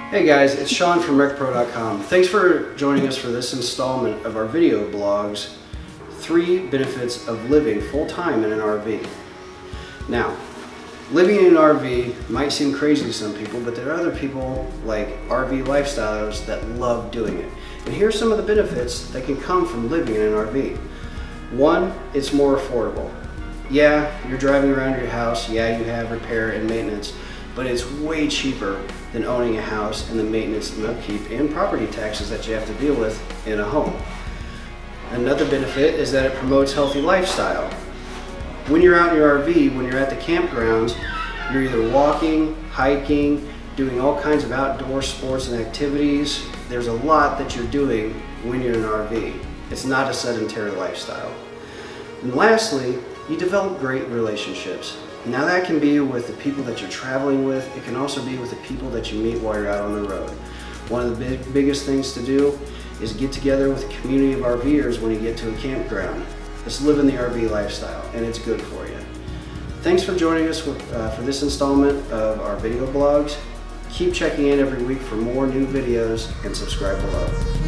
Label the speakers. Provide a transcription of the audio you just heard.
Speaker 1: Hey guys, it's Sean from RecPro.com. Thanks for joining us for this installment of our video blogs, 3 benefits of living full-time in an RV. Now, living in an RV might seem crazy to some people, but there are other people like RV lifestyles that love doing it. And here's some of the benefits that can come from living in an RV. 1, it's more affordable. Yeah, you're driving around your house, yeah, you have repair and maintenance, but it's way cheaper than owning a house and the maintenance and upkeep and property taxes that you have to deal with in a home. Another benefit is that it promotes healthy lifestyle. When you're out in your RV, when you're at the campgrounds, you're either walking, hiking, doing all kinds of outdoor sports and activities. There's a lot that you're doing when you're in an RV. It's not a sedentary lifestyle. And lastly, you develop great relationships. Now that can be with the people that you're traveling with. It can also be with the people that you meet while you're out on the road. One of the biggest things to do is get together with a community of RVers when you get to a campground. It's living the RV lifestyle, and it's good for you. Thanks for joining us for this installment of our video blogs. Keep checking in every week for more new videos and subscribe below.